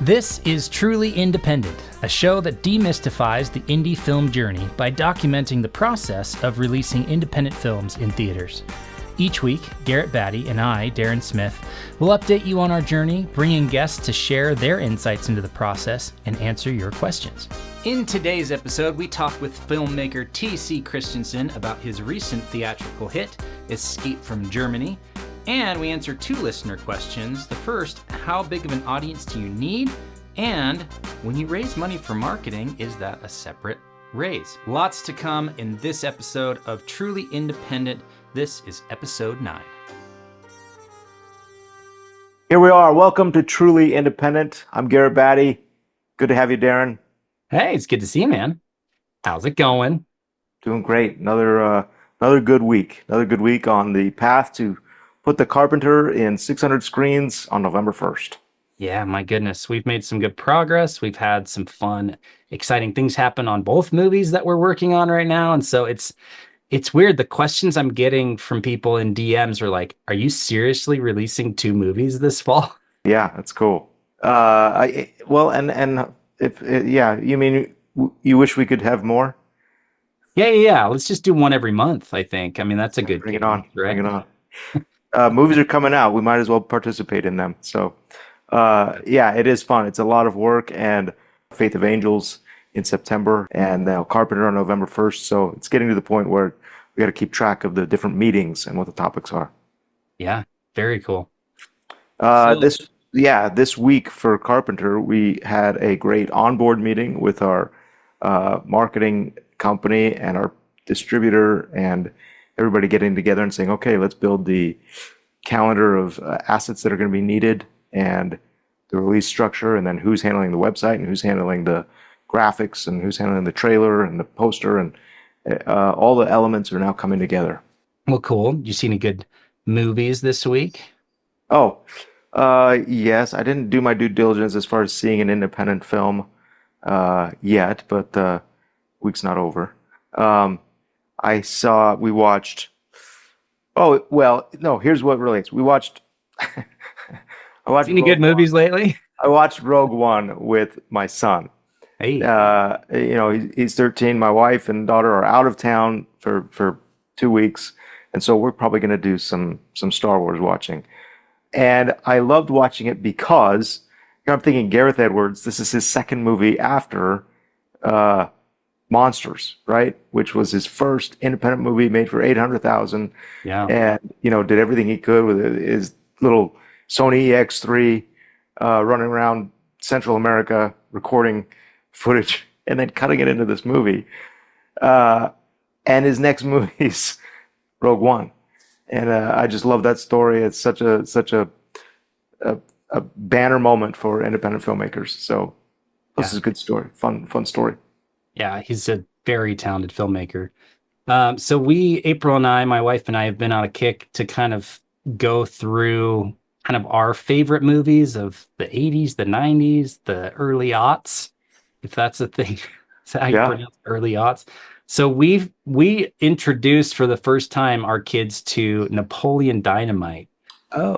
This is Truly Independent, a show that demystifies the indie film journey by documenting the process of releasing independent films in theaters. Each week, Garrett Batty and I, Darren Smith, will update you on our journey, bringing guests to share their insights into the process and answer your questions. In today's episode, we talk with filmmaker TC Christensen about his recent theatrical hit, Escape from Germany, and we answer two listener questions. The first, how big of an audience do you need? And when you raise money for marketing, is that a separate raise? Lots to come in this episode of Truly Independent. This is episode 9. Here we are. Welcome to Truly Independent. I'm Garrett Batty. Good to have you, Darren. Hey, it's good to see you, man. How's it going? Doing great. Another good week. Another good week on the path to put The Carpenter in 600 screens on November 1st. Yeah, my goodness. We've made some good progress. We've had some fun, exciting things happen on both movies that we're working on right now. And so it's weird. The questions I'm getting from people in DMs are like, are you seriously releasing 2 movies this fall? Yeah, that's cool. You mean you wish we could have more? Yeah. Let's just do one every month, I think. I mean, that's a good Bring it on. Right? Bring it on. Movies are coming out. We might as well participate in them. So, it is fun. It's a lot of work, and Faith of Angels in September, and now Carpenter on November 1st. So it's getting to the point where we got to keep track of the different meetings and what the topics are. Yeah, very cool. This week for Carpenter, we had a great onboard meeting with our marketing company and our distributor, and everybody getting together and saying, okay, let's build the calendar of assets that are going to be needed and the release structure, and then who's handling the website and who's handling the graphics and who's handling the trailer and the poster, and all the elements are now coming together. Well, cool. You see any good movies this week? Yes. I didn't do my due diligence as far as seeing an independent film yet, but the week's not over. Here's what relates. Any good movies lately? I watched Rogue One with my son. Hey. He's 13. My wife and daughter are out of town for 2 weeks, and so we're probably going to do some Star Wars watching. And I loved watching it because I'm thinking Gareth Edwards. This is his second movie after Monsters, right? Which was his first independent movie, made for $800,000. Yeah. And did everything he could with his little Sony EX3, running around Central America recording footage and then cutting it into this movie. And his next movie is Rogue One, and I just love that story. It's such a banner moment for independent filmmakers. So this is a good story, fun story. Yeah, he's a very talented filmmaker. So April and I, my wife and I, have been on a kick to kind of go through kind of our favorite movies of the 80s, the 90s, the early aughts, if that's a thing. That's how you pronounce early aughts. So we introduced for the first time our kids to Napoleon Dynamite,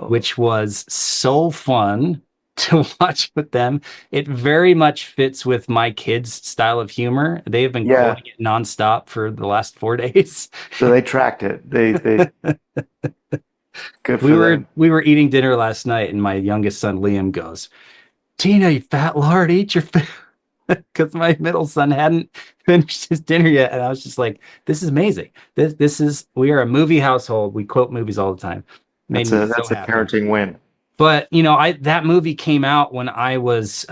which was so fun to watch with them. It very much fits with my kids' style of humor. They have been quoting it nonstop for the last 4 days. So they tracked it. They good for them. We were eating dinner last night, and my youngest son Liam goes, "Tina, you fat lard, eat your food." Because my middle son hadn't finished his dinner yet, and I was just like, "This is amazing. We are a movie household. We quote movies all the time." That's a parenting win. But that movie came out when I was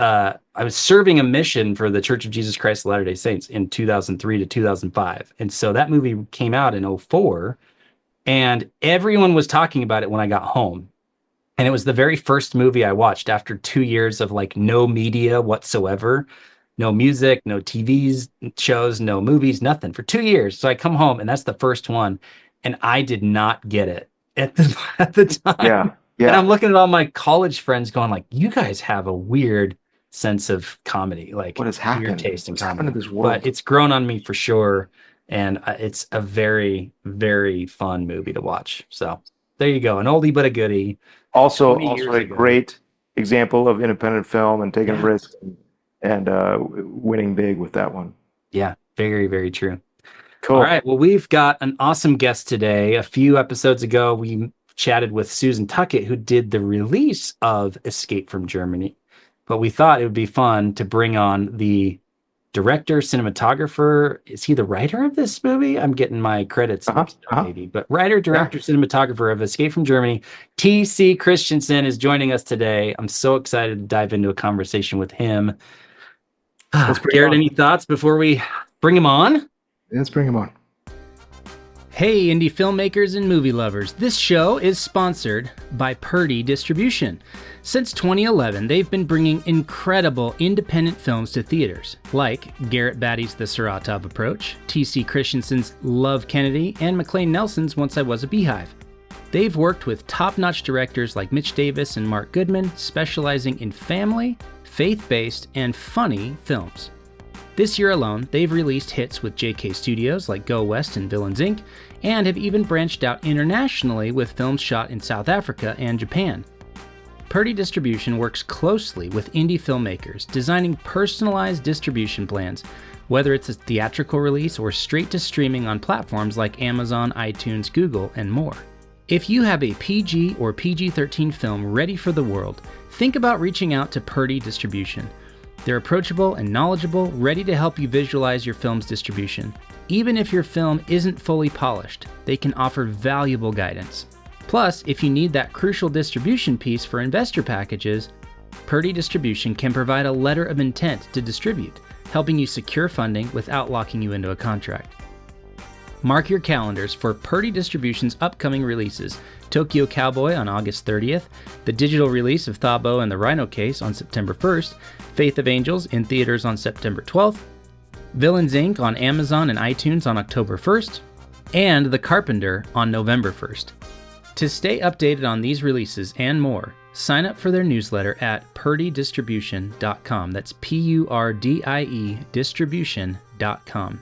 serving a mission for the Church of Jesus Christ of Latter-day Saints in 2003 to 2005, and so that movie came out in 2004, and everyone was talking about it when I got home. And it was the very first movie I watched after 2 years of no media whatsoever. No music, no TVs, shows, no movies, nothing for 2 years. So I come home, and that's the first one, and I did not get it at the time. Yeah. And I'm looking at all my college friends going you guys have a weird sense of comedy, what has happened? Weird taste in comedy. Happened to this world? But it's grown on me for sure, and it's a very, very fun movie to watch. So there you go, an oldie but a goodie. Also a great example of independent film and taking risks and winning big with that one. Yeah, very, very true. All Cool. right. Well, we've got an awesome guest today. A few episodes ago, we chatted with Susan Tuckett, who did the release of Escape from Germany. But we thought it would be fun to bring on the director, cinematographer. Is he the writer of this movie? I'm getting my credits mixed up, maybe. But writer, director, cinematographer of Escape from Germany, TC Christensen, is joining us today. I'm so excited to dive into a conversation with him. Garrett, any thoughts before we bring him on? Let's bring him on. Hey, indie filmmakers and movie lovers. This show is sponsored by Purdy Distribution. Since 2011, they've been bringing incredible independent films to theaters, like Garrett Batty's The Saratov Approach, TC Christensen's Love Kennedy, and McLean Nelson's Once I Was a Beehive. They've worked with top-notch directors like Mitch Davis and Mark Goodman, specializing in family, faith-based, and funny films. This year alone, they've released hits with JK Studios like Go West and Villains Inc., and have even branched out internationally with films shot in South Africa and Japan. Purdy Distribution works closely with indie filmmakers, designing personalized distribution plans, whether it's a theatrical release or straight to streaming on platforms like Amazon, iTunes, Google, and more. If you have a PG or PG-13 film ready for the world, think about reaching out to Purdy Distribution. They're approachable and knowledgeable, ready to help you visualize your film's distribution. Even if your film isn't fully polished, they can offer valuable guidance. Plus, if you need that crucial distribution piece for investor packages, Purdy Distribution can provide a letter of intent to distribute, helping you secure funding without locking you into a contract. Mark your calendars for Purdy Distribution's upcoming releases: Tokyo Cowboy on August 30th, the digital release of Thabo and the Rhino Case on September 1st, Faith of Angels in theaters on September 12th, Villains Inc. on Amazon and iTunes on October 1st, and The Carpenter on November 1st. To stay updated on these releases and more, sign up for their newsletter at purdydistribution.com. That's P-U-R-D-I-E distribution.com.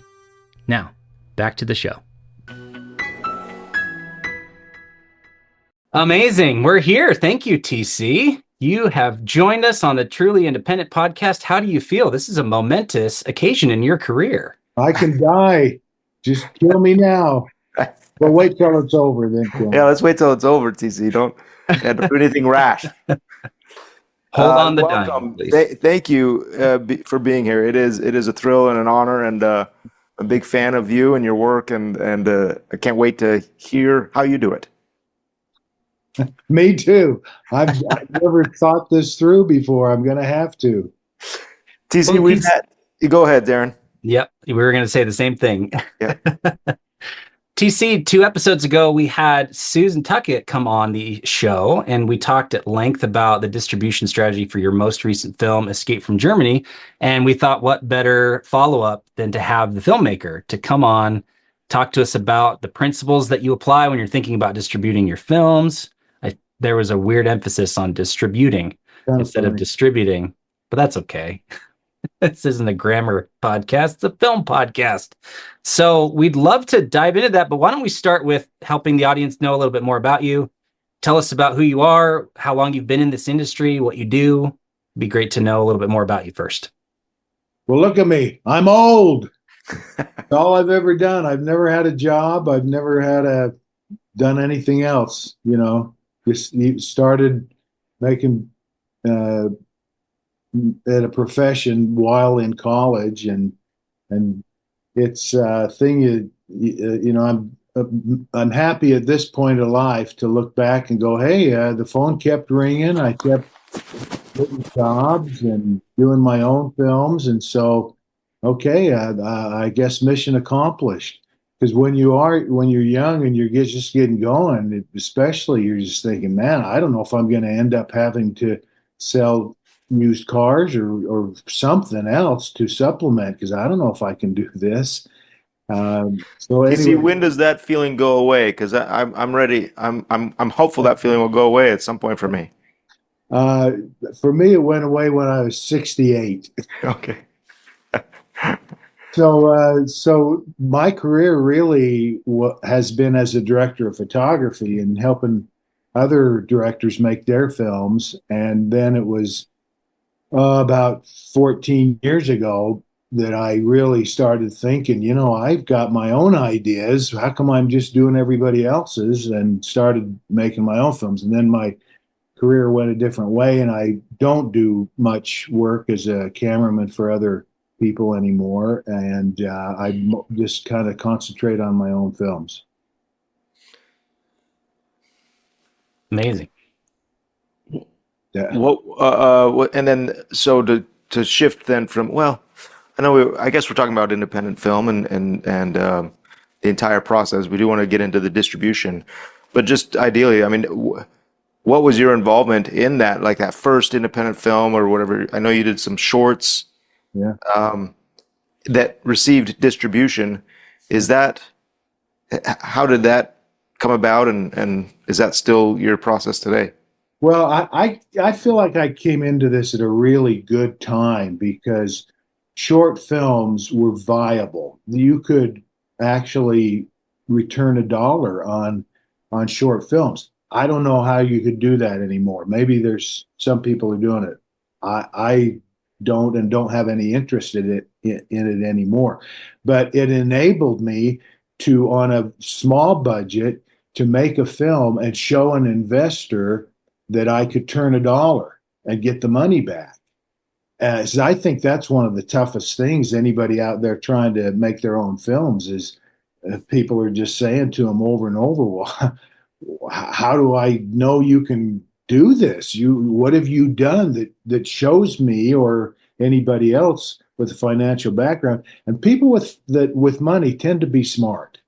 Now, back to the show. Amazing. We're here. Thank you, TC. You have joined us on the Truly Independent podcast. How do you feel? This is a momentous occasion in your career. I can die. Just kill me now. But wait till it's over, then kill me. Yeah, let's wait till it's over, TC. Don't do anything rash. Hold on the welcome. dime, please. Thank you for being here. It is a thrill and an honor, and a big fan of you and your work, and I can't wait to hear how you do it. Me too. I've never thought this through before. I'm going to have to. TC, Well, we've had. Go ahead, Darren. Yep, we were going to say the same thing. Yeah. TC, 2 episodes ago, we had Susan Tuckett come on the show, and we talked at length about the distribution strategy for your most recent film, Escape from Germany. And we thought, what better follow-up than to have the filmmaker to come on, talk to us about the principles that you apply when you're thinking about distributing your films. There was a weird emphasis on distributing instead of distributing, but that's okay. This isn't a grammar podcast, it's a film podcast. So we'd love to dive into that, but why don't we start with helping the audience know a little bit more about you? Tell us about who you are, how long you've been in this industry, what you do. It'd be great to know a little bit more about you first. Well, look at me. I'm old. That's all I've ever done. I've never had a job. I've never done anything else, Just started making at a profession while in college, and it's a thing. I'm happy at this point of life to look back and go, hey, the phone kept ringing. I kept getting jobs and doing my own films, and so okay, I guess mission accomplished. Because when you're young and you're just getting going, especially, you're just thinking, man, I don't know if I'm going to end up having to sell used cars or something else to supplement, because I don't know if I can do this. So TC, anyway, when does that feeling go away? Because I'm ready. I'm hopeful that feeling will go away at some point for me. for me, it went away when I was 68. Okay. So my career really has been as a director of photography and helping other directors make their films. And then it was about 14 years ago that I really started thinking, I've got my own ideas. How come I'm just doing everybody else's? And started making my own films. And then my career went a different way, and I don't do much work as a cameraman for other people anymore. And just kind of concentrate on my own films. Amazing. Yeah. And then so to shift then from, well, I guess we're talking about independent film and the entire process. We do want to get into the distribution, but just ideally, I mean, what was your involvement in that, like that first independent film or whatever? I know you did some shorts Yeah. that received distribution. How did that come about, and is that still your process today? Well, I feel like I came into this at a really good time because short films were viable. You could actually return $1 on short films. I don't know how you could do that anymore. Maybe there's some people are doing it. I don't, and don't have any interest in it anymore. But it enabled me to, on a small budget, to make a film and show an investor that I could turn $1 and get the money back. So I think that's one of the toughest things anybody out there trying to make their own films is people are just saying to them over and over, well, how do I know you can do this? What have you done that shows me or anybody else with a financial background? And people with money tend to be smart.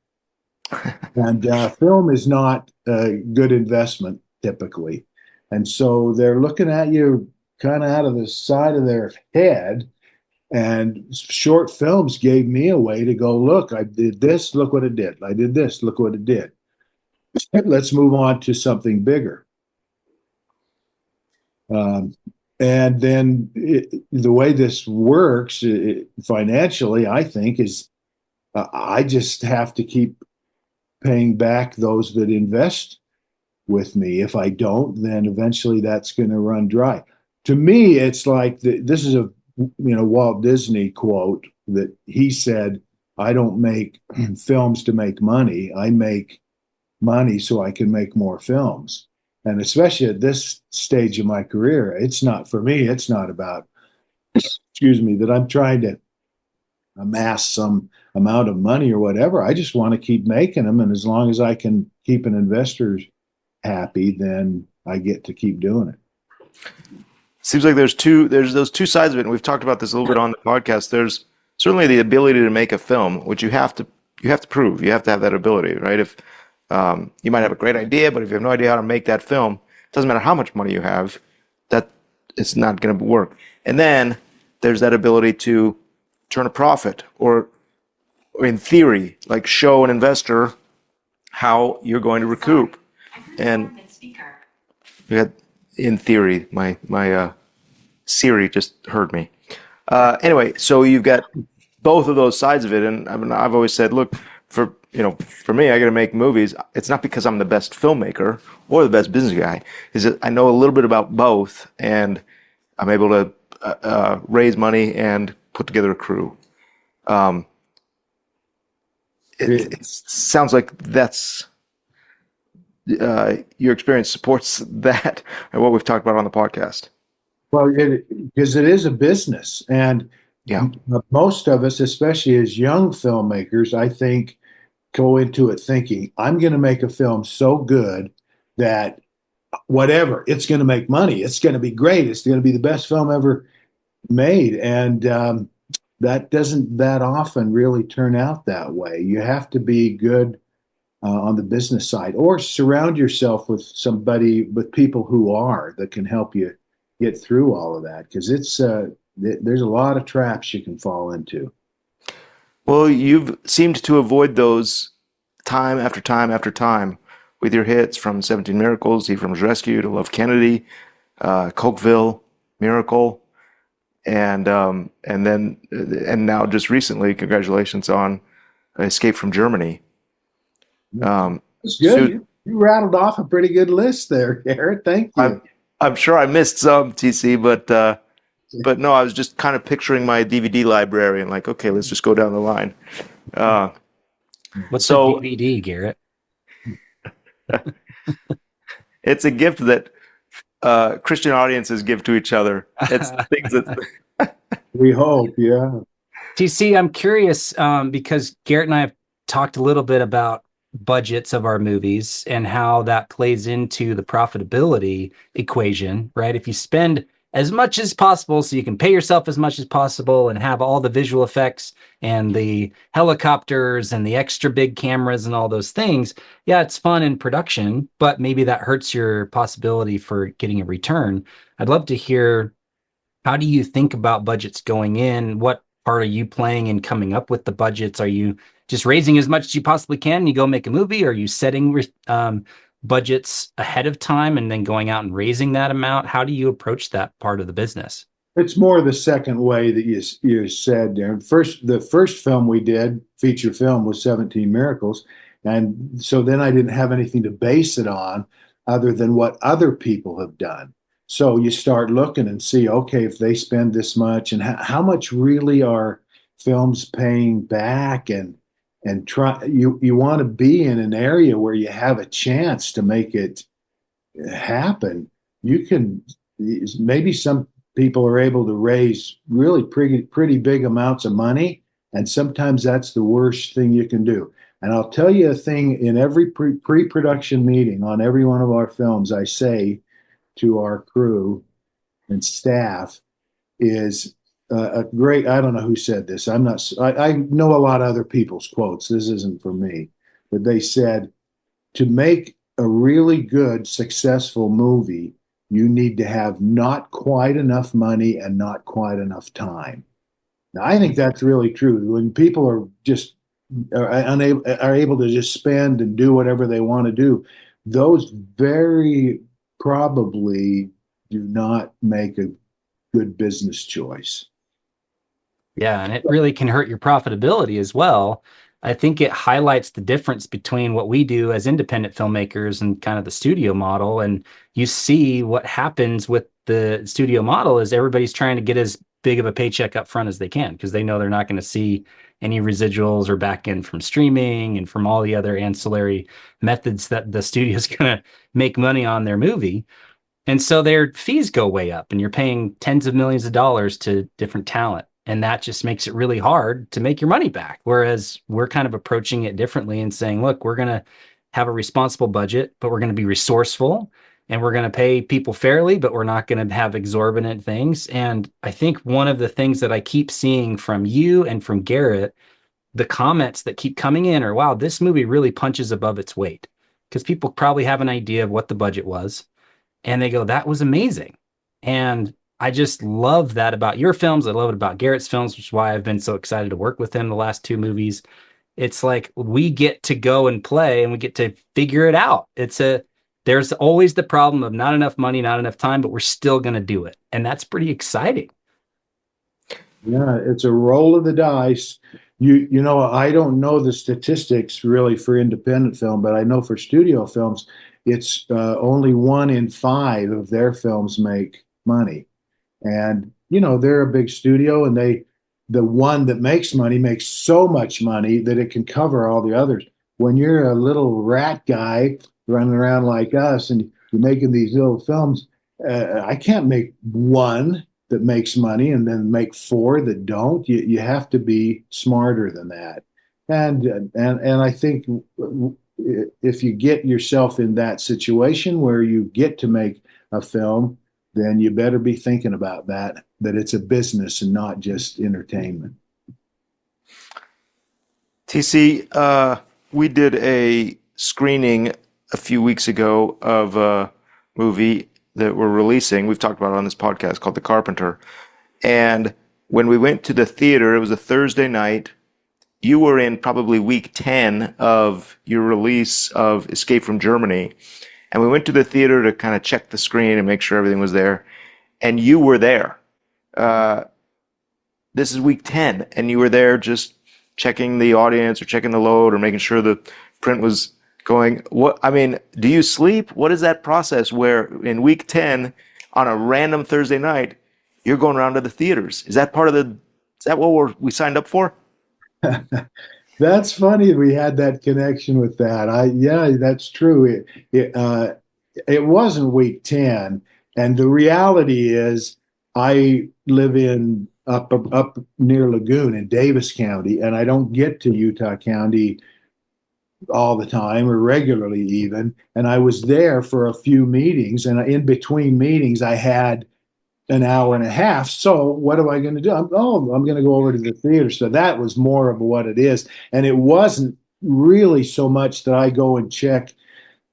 And film is not a good investment typically. And so they're looking at you kind of out of the side of their head. And short films gave me a way to go, look, I did this, look what it did. I did this, look what it did. Let's move on to something bigger. Um, and then the way this works financially, I think, is I just have to keep paying back those that invest with me. If I don't, then eventually that's going to run dry. To me, it's like this is a Walt Disney quote that he said, "I don't make films to make money. I make money so I can make more films." And especially at this stage of my career, it's not for me. It's not about, excuse me, that I'm trying to amass some amount of money or whatever. I just want to keep making them, and as long as I can keep an investor's happy, then I get to keep doing it. Seems like there's those two sides of it, and we've talked about this a little bit on the podcast. There's certainly the ability to make a film, which you have to prove. You have to have that ability, right? If you might have a great idea, but if you have no idea how to make that film, it doesn't matter how much money you have, that it's not going to work. And then there's that ability to turn a profit, or in theory, like show an investor how you're going to recoup. And we had, in theory, my Siri just heard me. Anyway, so you've got both of those sides of it, and I mean, I've always said, look, for me, I got to make movies. It's not because I'm the best filmmaker or the best business guy. Is that I know a little bit about both, and I'm able to raise money and put together a crew. It sounds like that's your experience supports that and what we've talked about on the podcast. Well, because it is a business, and Yeah. most of us, especially as young filmmakers, I think, go into it thinking, I'm going to make a film so good that whatever, it's going to make money. It's going to be great. It's going to be the best film ever made. And that doesn't that often really turn out that way. You have to be good on the business side, or surround yourself with people who are, that can help you get through all of that. Because there's a lot of traps you can fall into. Well, you've seemed to avoid those time after time after time with your hits, from 17 Miracles, Ephraim's Rescue, to Love Kennedy, Cokeville, Miracle, and now just recently, congratulations on Escape from Germany. It's good. You rattled off a pretty good list there, Garrett. Thank I'm you. I'm sure I missed some, TC, but no, I was just kind of picturing my DVD library and like, okay, let's just go down the line. Uh, What's a so DVD, Garrett? it's a gift that Christian audiences give to each other. It's things that We hope, yeah. TC, I'm curious because Garrett and I have talked a little bit about budgets of our movies and how that plays into the profitability equation, right? If you spend as much as possible so you can pay yourself as much as possible and have all the visual effects and the helicopters and the extra big cameras and all those things, yeah, it's fun in production, but maybe that hurts your possibility for getting a return. I'd love to hear, how do you think about budgets going in? What part are you playing in coming up with the budgets? Are you just raising as much as you possibly can and you go make a movie? Are you setting budgets ahead of time and then going out and raising that amount? How do you approach that part of the business? It's more the second way that you said, Darren. The first film we did, feature film, was 17 Miracles, and so then I didn't have anything to base it on other than what other people have done. So you start looking and see, okay, if they spend this much, and how much really are films paying back, and try you want to be in an area where you have a chance to make it happen. You can maybe some people are able to raise really pretty big amounts of money, and sometimes that's the worst thing you can do. And I'll tell you a thing, in every pre-production meeting on every one of our films, I say to our crew and staff is a great, I don't know who said this. I know a lot of other people's quotes. This isn't for me, but they said, to make a really good, successful movie, you need to have not quite enough money and not quite enough time. Now, I think that's really true. When people are just are able to just spend and do whatever they want to do, those very probably do not make a good business choice. Yeah, and it really can hurt your profitability as well. I think it highlights the difference between what we do as independent filmmakers and kind of the studio model. And you see what happens with the studio model is everybody's trying to get as big of a paycheck up front as they can because they know they're not going to see any residuals or back end from streaming and from all the other ancillary methods that the studio is going to make money on their movie. And so their fees go way up, and you're paying tens of millions of dollars to different talent. And that just makes it really hard to make your money back. Whereas we're kind of approaching it differently and saying, look, we're going to have a responsible budget, but we're going to be resourceful and we're going to pay people fairly, but we're not going to have exorbitant things. And I think one of the things that I keep seeing from you and from Garrett, the comments that keep coming in are, wow, this movie really punches above its weight. Because people probably have an idea of what the budget was and they go, that was amazing. And I just love that about your films. I love it about Garrett's films, which is why I've been so excited to work with him the last two movies. It's like we get to go and play and we get to figure it out. There's always the problem of not enough money, not enough time, but we're still going to do it. And that's pretty exciting. Yeah, it's a roll of the dice. You know, I don't know the statistics really for independent film, but I know for studio films, it's only 1 in 5 of their films make money. And you know, they're a big studio, and the one that makes money makes so much money that it can cover all the others. When you're a little rat guy running around like us, and you're making these little films, I can't make one that makes money and then make four that don't. You have to be smarter than that. And I think if you get yourself in that situation where you get to make a film, then you better be thinking about that it's a business and not just entertainment. TC, we did a screening a few weeks ago of a movie that we're releasing. We've talked about it on this podcast called The Carpenter. And when we went to the theater, it was a Thursday night. You were in probably week 10 of your release of Escape from Germany. And we went to the theater to kind of check the screen and make sure everything was there. And you were there. This is week 10, and you were there just checking the audience or checking the load or making sure the print was going, what, I mean, do you sleep? What is that process where in week 10 on a random Thursday night, you're going around to the theaters? Is that part of is that what we signed up for? That's funny. We had that connection with that. Yeah, that's true. It wasn't week 10. And the reality is I live in up near Lagoon in Davis County, and I don't get to Utah County all the time or regularly even. And I was there for a few meetings, and in between meetings, I had an hour and a half. So what am I going to do? I'm going to go over to the theater. So that was more of what it is. And it wasn't really so much that I go and check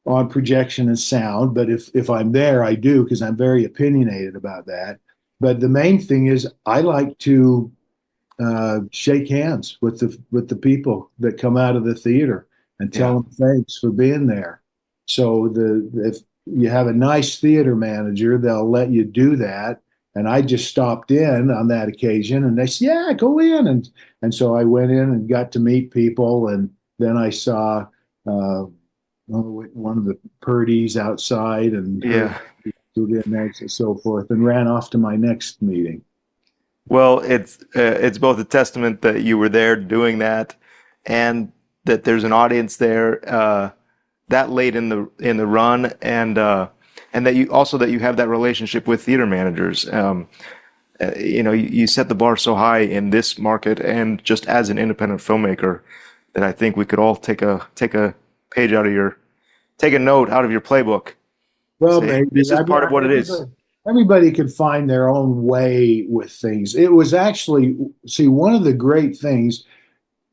on projection and sound, but if I'm there, I do because I'm very opinionated about that. But the main thing is I like to shake hands with the people that come out of the theater and tell Yeah. them thanks for being there. So if you have a nice theater manager, they'll let you do that. And I just stopped in on that occasion, and they said, "Yeah, go in." And so I went in and got to meet people, and then I saw one of the Purdy's outside, and heard Yeah. who did next, and so forth, and ran off to my next meeting. Well, it's both a testament that you were there doing that, and that there's an audience there that late in the run, and that you have that relationship with theater managers. You set the bar so high in this market, and just as an independent filmmaker, that I think we could all take a page out of your take a note out of your playbook. Well, Say, maybe. this is I mean, part of what it is. everybody could find their own way with things. It was actually, see, one of the great things,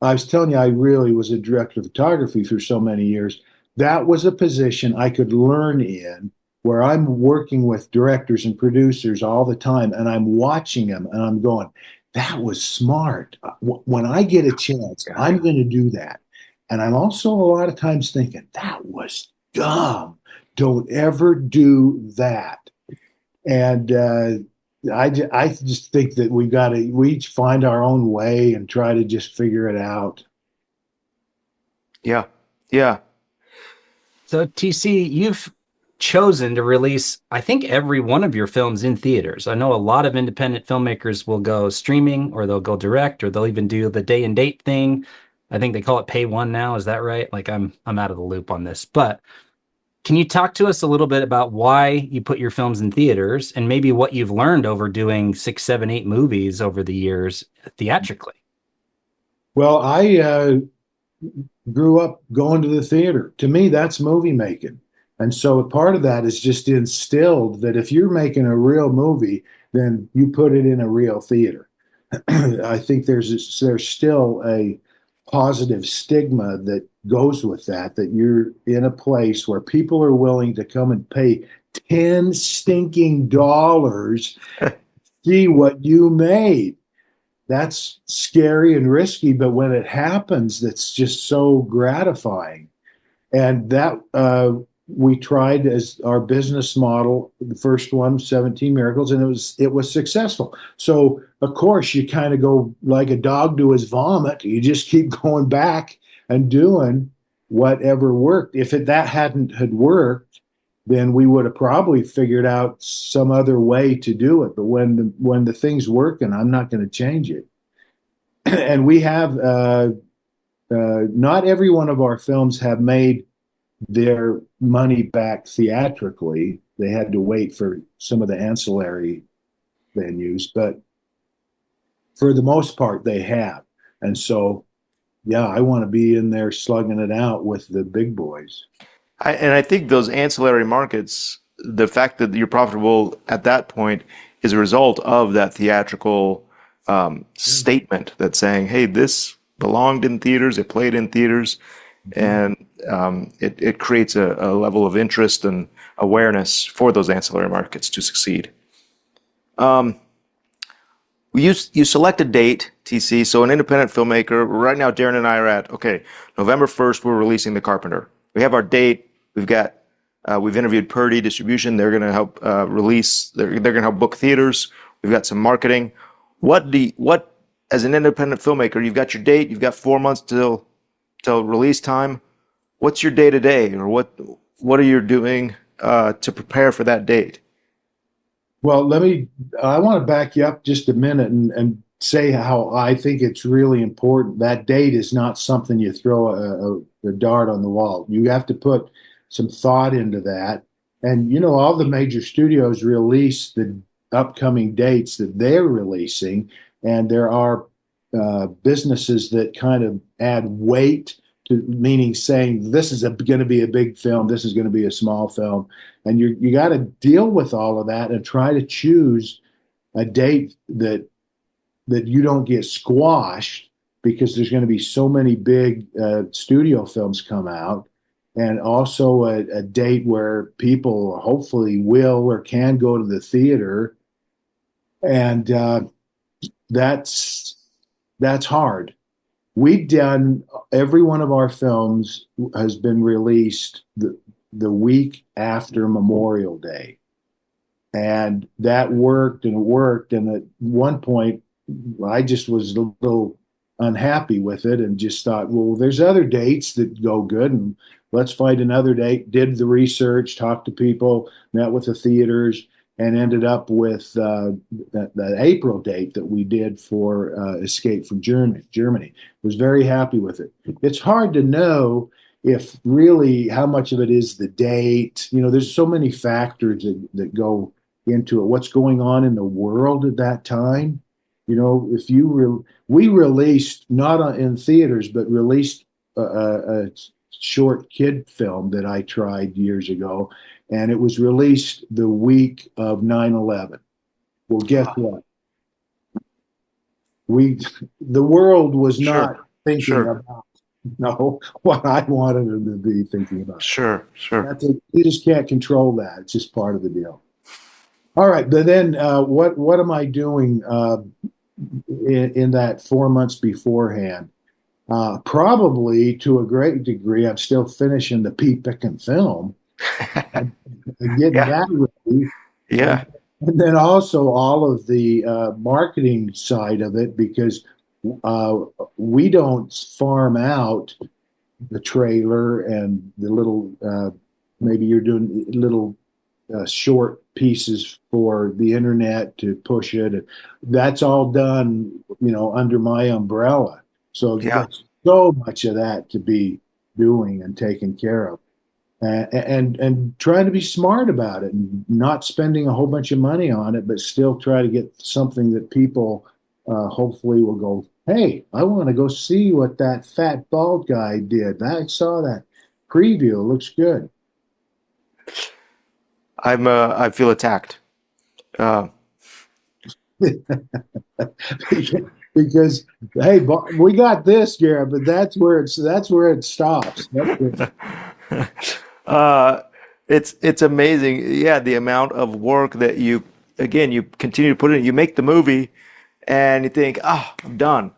I was telling you, I really was a director of photography for so many years. That was a position I could learn in where I'm working with directors and producers all the time, and I'm watching them and I'm going, that was smart. When I get a chance, I'm going to do that. And I'm also a lot of times thinking, that was dumb. Don't ever do that. And I just think that we each find our own way and try to just figure it out. Yeah, yeah, So, TC, you've chosen to release, I think, every one of your films in theaters. I know a lot of independent filmmakers will go streaming, or they'll go direct, or they'll even do the day and date thing. I think they call it pay one now. Is that right? Like I'm out of the loop on this. But can you talk to us a little bit about why you put your films in theaters and maybe what you've learned over doing 6, 7, 8 movies over the years theatrically? Well, I grew up going to the theater. To me, that's movie making. And so a part of that is just instilled that if you're making a real movie, then you put it in a real theater. I think there's still a positive stigma that goes with that, that you're in a place where people are willing to come and pay 10 stinking dollars to see what you made. That's scary and risky, but when it happens, that's just so gratifying. And that we tried as our business model, the first one, 17 Miracles, and it was successful. So of course you kind of go like a dog to his vomit. You just keep going back and doing whatever worked. If that hadn't had worked, then we would have probably figured out some other way to do it. But when the thing's working, I'm not going to change it. And we have not every one of our films have made their money back theatrically. They had to wait for some of the ancillary venues, but for the most part, they have. And so, yeah, I want to be in there slugging it out with the big boys. and I think those ancillary markets, the fact that you're profitable at that point is a result of that theatrical statement that's saying, "Hey, this belonged in theaters, it played in theaters," and it creates a level of interest and awareness for those ancillary markets to succeed. You select a date, TC. So an independent filmmaker. Right now, Darren and I are at November 1st. We're releasing The Carpenter. We have our date. We've interviewed Purdy Distribution. They're going to help release. They're going to help book theaters. We've got some marketing. What as an independent filmmaker, you've got your date. You've got 4 months till release time. what's your day to day, or what are you doing to prepare for that date? Well, I want to back you up just a minute and say how I think it's really important. That date is not something you throw a dart on the wall. You have to put some thought into that. And, all the major studios release the upcoming dates that they're releasing. And there are businesses that kind of add weight to, meaning saying this is going to be a big film, this is going to be a small film, and you got to deal with all of that and try to choose a date that you don't get squashed because there's going to be so many big studio films come out, and also a date where people hopefully will or can go to the theater, and that's that's hard. We've done every one of our films has been released the week after Memorial Day. And that worked and it worked. And at one point, I just was a little unhappy with it and just thought, well, there's other dates that go good. And let's find another date. Did the research, talked to people, met with the theaters, and ended up with the April date that we did for Escape from Germany. Was very happy with it. It's hard to know if really how much of it is the date. There's so many factors that go into it. What's going on in the world at that time? If we released not in theaters, but released a short kid film that I tried years ago, and it was released the week of 9/11. Well, guess what? The world was Sure, not thinking sure, about what I wanted them to be thinking about. sure, sure. You just can't control that. It's just part of the deal. All right, but then what am I doing in that 4 months beforehand? Probably to a great degree, I'm still finishing the Pete Picken film and getting Yeah, that ready, yeah, and then also all of the marketing side of it because uh, we don't farm out the trailer and the little maybe you're doing little short pieces for the internet to push it. That's all done, under my umbrella. So yeah. there's so much of that to be doing and taking care of, and trying to be smart about it and not spending a whole bunch of money on it, but still try to get something that people hopefully will go, hey, I want to go see what that fat bald guy did. I saw that preview. It looks good. I feel attacked. Uh, Because hey, we got this, Garrett, but that's where it stops. uh, it's amazing. Yeah, the amount of work that you continue to put in. You make the movie, and you think, ah, I'm done.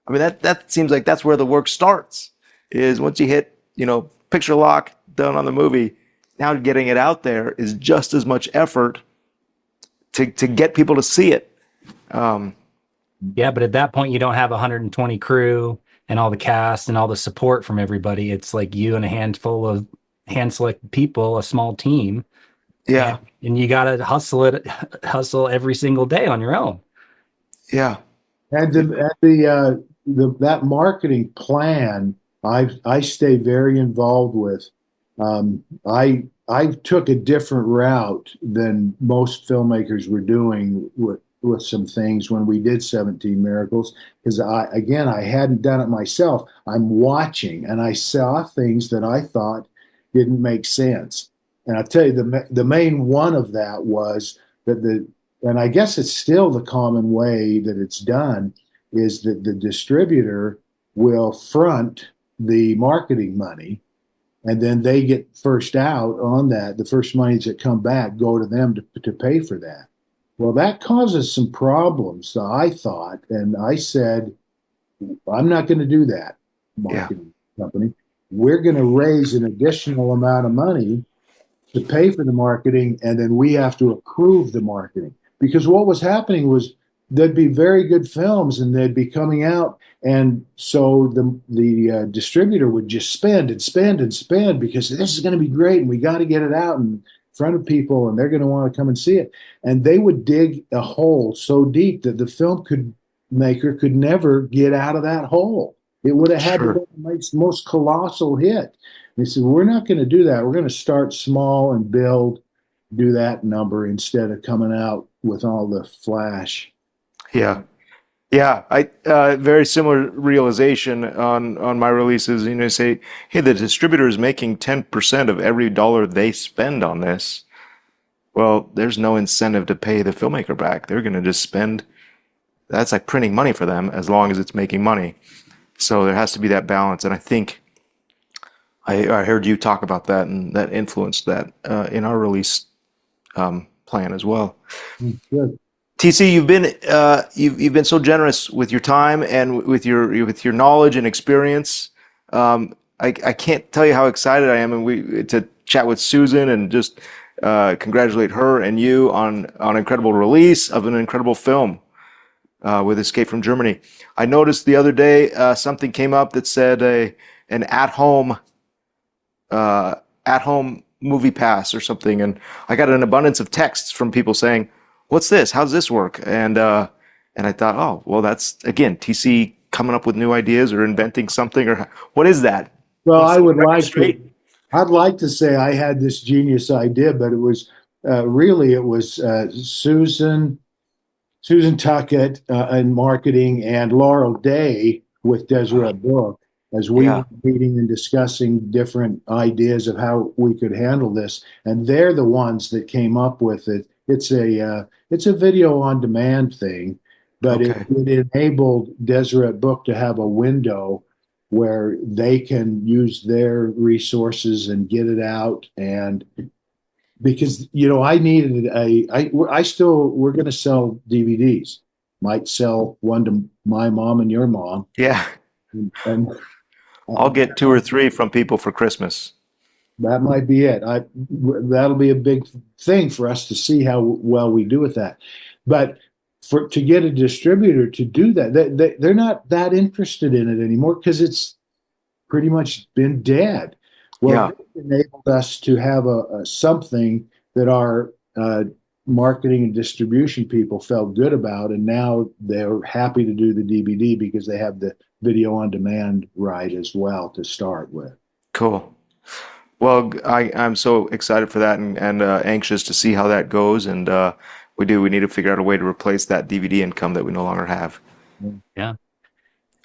I mean, that seems like that's where the work starts. Is once you hit, picture lock, done on the movie. Now getting it out there is just as much effort to get people to see it. Um, Yeah, but at that point, you don't have 120 crew and all the cast and all the support from everybody. It's like you and a handful of hand selected people, a small team, yeah, and you got to hustle every single day on your own. yeah, And that marketing plan, I stay very involved with. I took a different route than most filmmakers were doing with some things when we did 17 Miracles because I hadn't done it myself. I'm watching and I saw things that I thought didn't make sense. And I'll tell you the main one of that was that and I guess it's still the common way that it's done is that the distributor will front the marketing money and then they get first out on that. The first monies that come back go to them to pay for that. Well, that causes some problems, I thought, and I said, I'm not going to do that, yeah, marketing company. We're going to raise an additional amount of money to pay for the marketing, and then we have to approve the marketing. Because what was happening was there'd be very good films and they'd be coming out. And so the distributor would just spend and spend and spend because this is going to be great and we got to get it out in front of people and they're going to want to come and see it. And they would dig a hole so deep that the maker could never get out of that hole. It would have had to Sure. be the most colossal hit. They said, we're not going to do that. We're going to start small and do that number instead of coming out with all the flash. Yeah. Yeah, I very similar realization on my releases. You know, say, hey, the distributor is making 10% of every dollar they spend on this. Well, there's no incentive to pay the filmmaker back. They're going to just spend. That's like printing money for them as long as it's making money. So there has to be that balance, and I think I heard you talk about that, and that influenced that in our release plan as well. Good. TC, you've been so generous with your time and with your knowledge and experience. I can't tell you how excited I am, and we to chat with Susan and just congratulate her and you on incredible release of an incredible film with Escape from Germany. I noticed the other day something came up that said an at home movie pass or something, and I got an abundance of texts from people saying, "What's this? How's this work?" And I thought, oh, well, that's again TC coming up with new ideas or inventing something, or what is that? Well, Let's I would record like straight. to. I'd like to say I had this genius idea, but it was really it was Susan Tuckett in marketing and Laurel Day with Uh, Deseret Book as we were yeah. meeting and discussing different ideas of how we could handle this. And they're the ones that came up with it. It's a video on demand thing, but Okay. it enabled Deseret Book to have a window where they can use their resources and get it out and because I needed I still we're going to sell DVDs. Might sell one to my mom and your mom, Yeah. and I'll uh, get two or three from people for Christmas. that might be it. That'll be a big thing for us to see how well we do with that. But for to get a distributor to do that, they're not that interested in it anymore because it's pretty much been dead. Well, Yeah. this enabled us to have a something that our marketing and distribution people felt good about, and now they're happy to do the DVD because they have the video on demand right as well to start with. Cool. Well, I'm so excited for that and anxious to see how that goes. And we need to figure out a way to replace that DVD income that we no longer have. Yeah.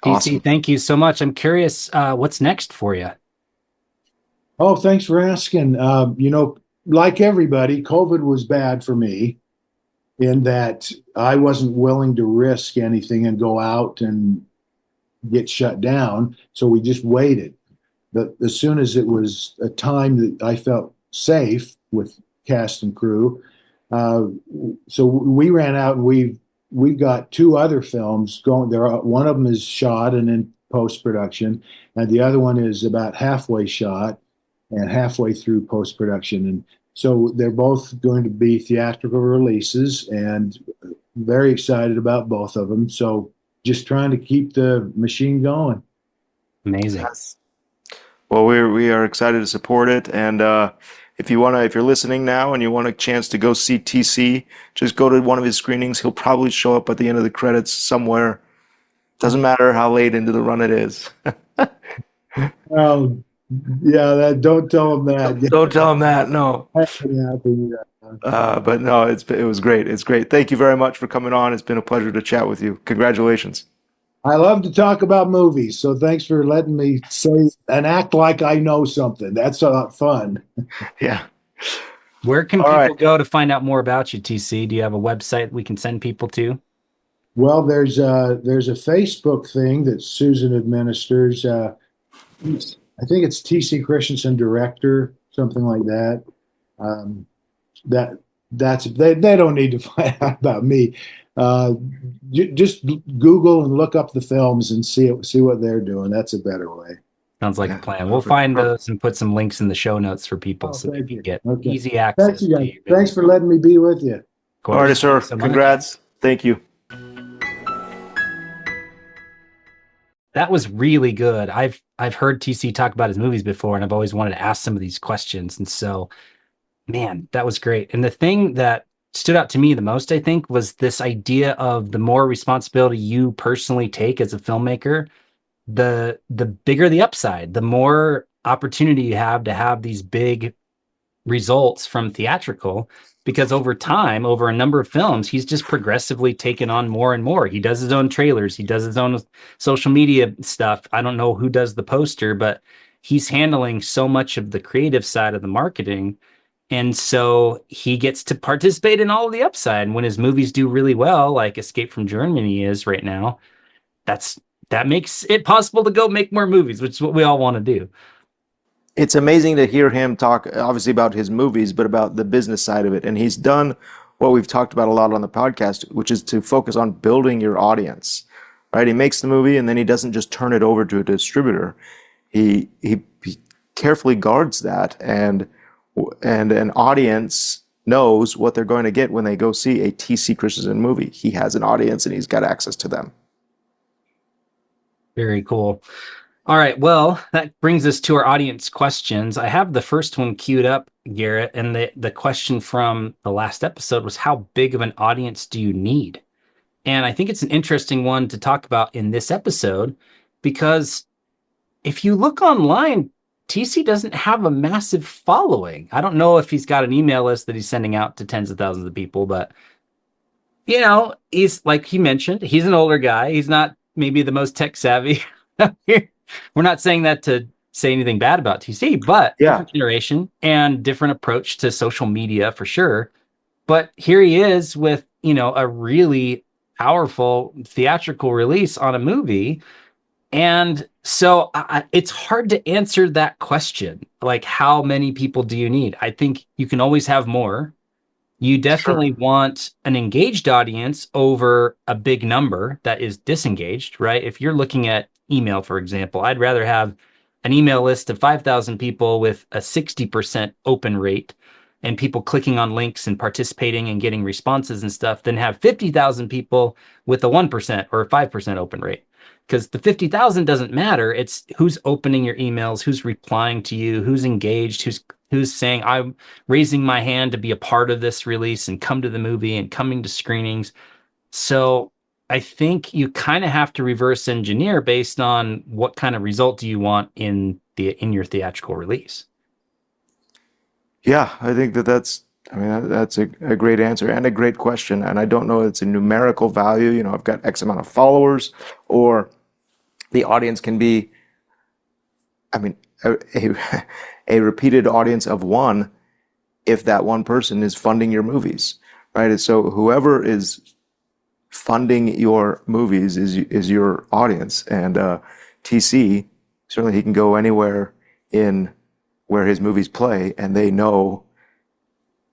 TC, Awesome. thank you so much. I'm curious, what's next for you? Oh, thanks for asking. Like everybody, COVID was bad for me in that I wasn't willing to risk anything and go out and get shut down. So we just waited. But as soon as it was a time that I felt safe with cast and crew, uh, so we ran out and we've got two other films going. One of them is shot and in post production, and the other one is about halfway shot and halfway through post production. And so they're both going to be theatrical releases, and very excited about both of them. So just trying to keep the machine going. Amazing. Yes. Well, we are excited to support it, and if you're listening now and you want a chance to go see TC, just go to one of his screenings. He'll probably show up at the end of the credits somewhere. Doesn't matter how late into the run it is. Oh, yeah, don't tell them that. Don't tell him that. No. Yeah. But no, it was great. It's great. Thank you very much for coming on. It's been a pleasure to chat with you. Congratulations. I love to talk about movies, so thanks for letting me say and act like I know something. That's a lot of fun. Yeah. Where can All right. people go to find out more about you, TC? Do you have a website we can send people to? Well, there's a Facebook thing that Susan administers. I think it's TC Christensen Director, something like that. Um, that they don't need to find out about me. Uh, just Google and look up the films and see what they're doing. That's a better way. Sounds like a Yeah. plan. We'll Perfect. find those and put some links in the show notes for people Oh, so they thank can you. get Okay. easy Thanks access to again. your Thanks videos. for letting me be with you. Of All right, course. sir. Thanks so much. Congrats. Thank you. That was really good. I've heard TC talk about his movies before, and I've always wanted to ask some of these questions. And so, man, that was great. And the thing that stood out to me the most, I think, was this idea of the more responsibility you personally take as a filmmaker, the bigger the upside, the more opportunity you have these big results from theatrical, because over time, over a number of films, he's just progressively taken on more and more. He does his own trailers, he does his own social media stuff. I don't know who does the poster, but he's handling so much of the creative side of the marketing. And so he gets to participate in all of the upside. And when his movies do really well, like Escape from Germany is right now, that's that makes it possible to go make more movies, which is what we all want to do. It's amazing to hear him talk, obviously, about his movies, but about the business side of it. And he's done what we've talked about a lot on the podcast, which is to focus on building your audience, right? He makes the movie and then he doesn't just turn it over to a distributor. He carefully guards that, and an audience knows what they're going to get when they go see a TC Christensen movie. He has an audience and he's got access to them. Very cool. All right. Well, that brings us to our audience questions. I have the first one queued up, Garrett, and the question from the last episode was, how big of an audience do you need? And I think it's an interesting one to talk about in this episode, because if you look online, TC doesn't have a massive following. I don't know if he's got an email list that he's sending out to tens of thousands of people, but he's, like he mentioned, he's an older guy. He's not maybe the most tech savvy. We're not saying that to say anything bad about TC, but Yeah. different generation and different approach to social media for sure. But here he is with, a really powerful theatrical release on a movie. And so it's hard to answer that question. Like, how many people do you need? I think you can always have more. You definitely want an engaged audience over a big number that is disengaged, right? If you're looking at email, for example, I'd rather have an email list of 5,000 people with a 60% open rate and people clicking on links and participating and getting responses and stuff than have 50,000 people with a 1% or a 5% open rate. Because the 50,000 doesn't matter. It's who's opening your emails, who's replying to you, who's engaged, who's saying, I'm raising my hand to be a part of this release and come to the movie and coming to screenings. So I think you kind of have to reverse engineer based on what kind of result do you want in your theatrical release. Yeah, I think I mean, that's a great answer and a great question. And I don't know it's a numerical value. I've got X amount of followers, or the audience can be, I mean, a repeated audience of one if that one person is funding your movies, right? And so whoever is funding your movies is your audience. And TC, certainly he can go anywhere in where his movies play, and they know,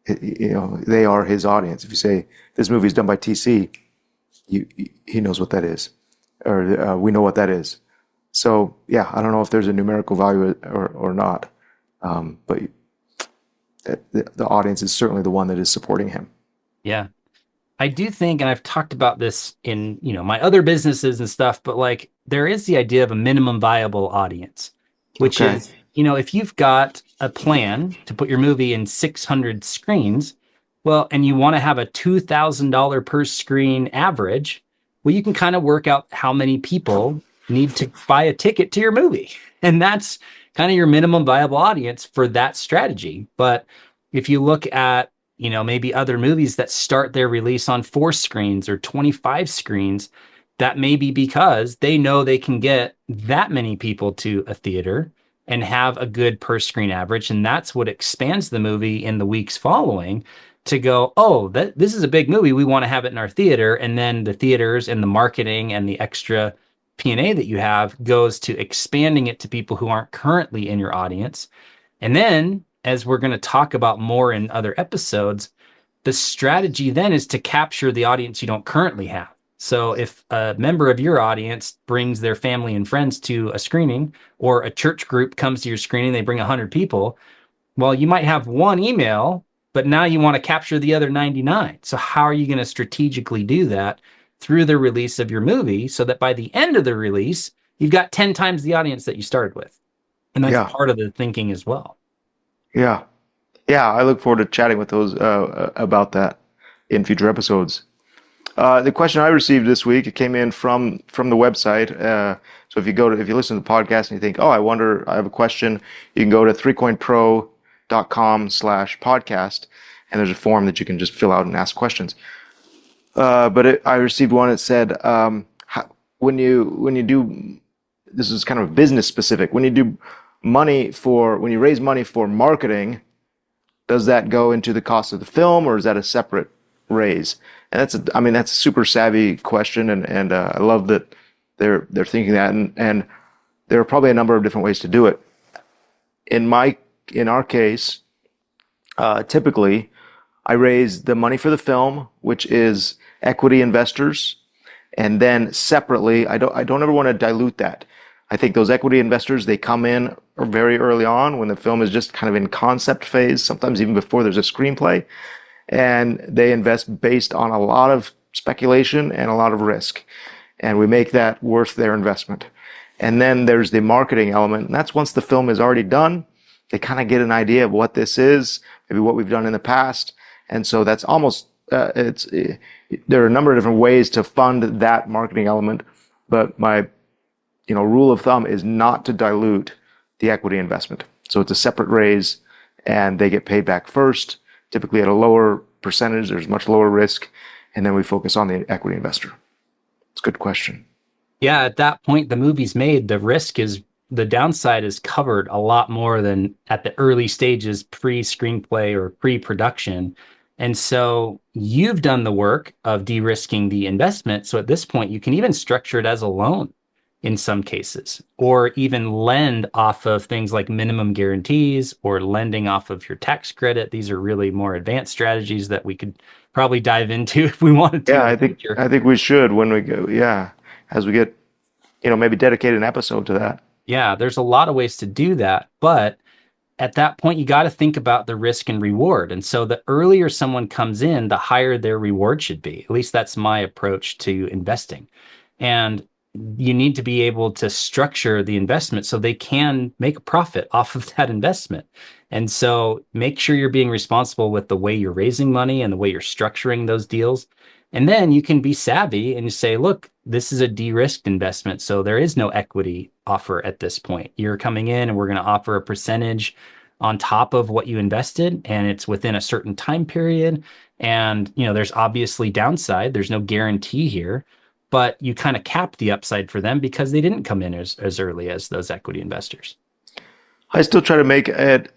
they are his audience. If you say this movie is done by TC, he knows what that is, or we know what that is. So yeah, I don't know if there's a numerical value or not, but the audience is certainly the one that is supporting him. Yeah. I do think, and I've talked about this in, my other businesses and stuff, but like there is the idea of a minimum viable audience, which Okay. is, if you've got a plan to put your movie in 600 screens, well, and you want to have a $2,000 per screen average, well, you can kind of work out how many people need to buy a ticket to your movie. And that's kind of your minimum viable audience for that strategy. But if you look at, maybe other movies that start their release on 4 screens or 25 screens, that may be because they know they can get that many people to a theater and have a good per screen average. And that's what expands the movie in the weeks following to go, oh, this is a big movie. We want to have it in our theater. And then the theaters and the marketing and the extra P&A that you have goes to expanding it to people who aren't currently in your audience. And then, as we're going to talk about more in other episodes, the strategy then is to capture the audience you don't currently have. So if a member of your audience brings their family and friends to a screening, or a church group comes to your screening, they bring 100 people, well, you might have one email, but now you want to capture the other 99. So how are you going to strategically do that through the release of your movie so that by the end of the release, you've got 10 times the audience that you started with. And that's Yeah. part of the thinking as well. Yeah. Yeah. I look forward to chatting with those about that in future episodes. The question I received this week, it came in from the website. So if you listen to the podcast and you think, oh, I have a question, you can go to threecoinpro.com/podcast, and there's a form that you can just fill out and ask questions. I received one that said, when you do, this is kind of business specific, when you raise money for marketing, does that go into the cost of the film, or is that a separate raise? And that's a super savvy question, and I love that they're thinking that, and there are probably a number of different ways to do it. In our case, typically, I raise the money for the film, which is equity investors, and then separately, I don't ever want to dilute that. I think those equity investors, they come in very early on when the film is just kind of in concept phase, sometimes even before there's a screenplay, and they invest based on a lot of speculation and a lot of risk, and we make that worth their investment. And then there's the marketing element, and that's once the film is already done, they kind of get an idea of what this is, maybe what we've done in the past, and so that's almost there are a number of different ways to fund that marketing element, but my rule of thumb is not to dilute the equity investment. So it's a separate raise, and they get paid back first, typically at a lower percentage. There's much lower risk, and then we focus on the equity investor. It's a good question. Yeah, at that point, the movie's made. The downside is covered a lot more than at the early stages, pre-screenplay or pre-production. And so you've done the work of de-risking the investment. So at this point, you can even structure it as a loan in some cases, or even lend off of things like minimum guarantees or lending off of your tax credit. These are really more advanced strategies that we could probably dive into if we wanted to Yeah, in the future. I think we should when we go. Yeah, as we get, maybe dedicate an episode to that. Yeah, there's a lot of ways to do that, but at that point, you got to think about the risk and reward. And so the earlier someone comes in, the higher their reward should be. At least that's my approach to investing. And you need to be able to structure the investment so they can make a profit off of that investment. And so make sure you're being responsible with the way you're raising money and the way you're structuring those deals. And then you can be savvy and you say, look, this is a de-risked investment. So there is no equity offer at this point. You're coming in and we're going to offer a percentage on top of what you invested, and it's within a certain time period. And, there's obviously downside. There's no guarantee here, but you kind of cap the upside for them because they didn't come in as early as those equity investors. I still try to make it.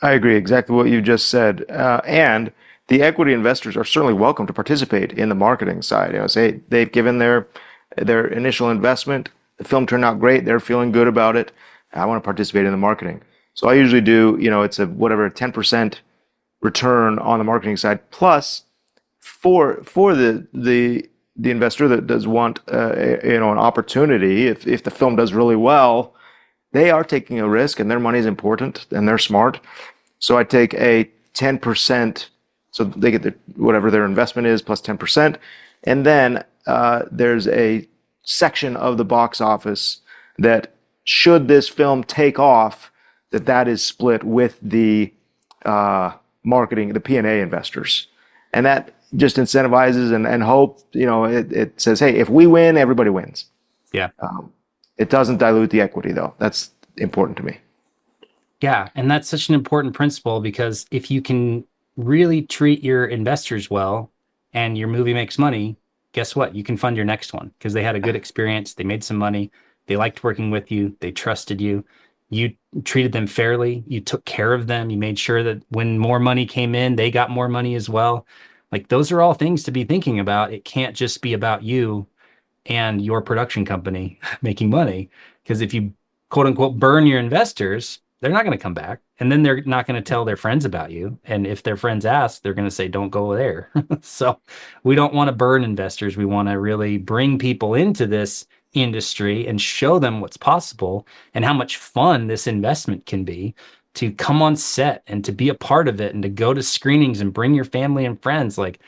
I agree exactly what you just said, and the equity investors are certainly welcome to participate in the marketing side. Say they've given their initial investment, the film turned out great, they're feeling good about it. I want to participate in the marketing. So I usually do, it's a 10% return on the marketing side, plus for the investor that does want an opportunity. If the film does really well, they are taking a risk, and their money is important, and they're smart. So I take a 10%. So they get whatever their investment is plus 10%. And then there's a section of the box office that, should this film take off, that is split with the marketing, the P&A investors. And that just incentivizes and hope, it says, hey, if we win, everybody wins. Yeah. It doesn't dilute the equity, though. That's important to me. Yeah. And that's such an important principle, because if you can really treat your investors well and your movie makes money, guess what? You can fund your next one because they had a good experience. They made some money. They liked working with you. They trusted you. You treated them fairly. You took care of them. You made sure that when more money came in, they got more money as well. Like, those are all things to be thinking about. It can't just be about you and your production company making money, because if you quote unquote burn your investors, they're not going to come back, and then they're not going to tell their friends about you. And if their friends ask, they're going to say, don't go there. So we don't want to burn investors. We want to really bring people into this industry and show them what's possible and how much fun this investment can be, to come on set and to be a part of it and to go to screenings and bring your family and friends. Like,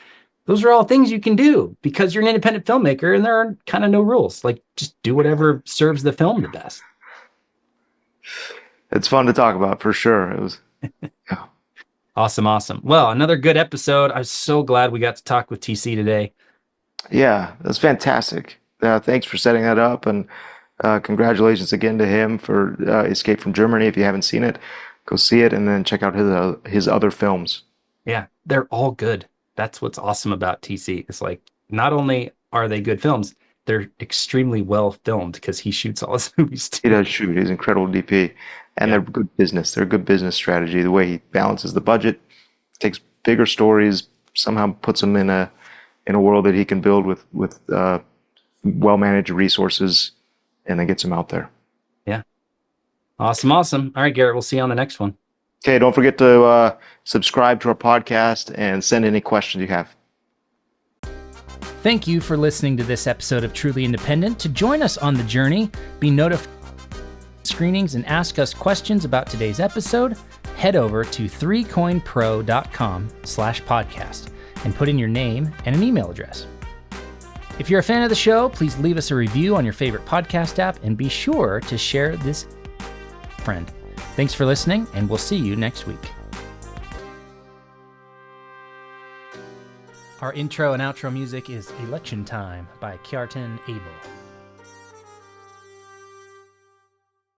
Those are all things you can do because you're an independent filmmaker and there are kind of no rules. Like, just do whatever serves the film the best. It's fun to talk about for sure. It was, yeah. Awesome. Well, another good episode. I'm so glad we got to talk with TC today. Yeah, that's fantastic. Thanks for setting that up, and congratulations again to him for Escape from Germany. If you haven't seen it, go see it, and then check out his other films. Yeah, they're all good. That's what's awesome about TC. It's like, not only are they good films, they're extremely well filmed because he shoots all his movies He too. does shoot. He's an incredible DP, and Yeah. they're good business. They're a good business strategy. The way he balances the budget, takes bigger stories, somehow puts them in a world that he can build with well managed resources, and then gets them out there. Yeah. Awesome. All right, Garrett, we'll see you on the next one. Okay, don't forget to subscribe to our podcast and send any questions you have. Thank you for listening to this episode of Truly Independent. To join us on the journey, be notified of screenings and ask us questions about today's episode, head over to 3coinpro.com/podcast and put in your name and an email address. If you're a fan of the show, please leave us a review on your favorite podcast app and be sure to share this with a friend. Thanks for listening, and we'll see you next week. Our intro and outro music is Election Time by Kjartan Abel.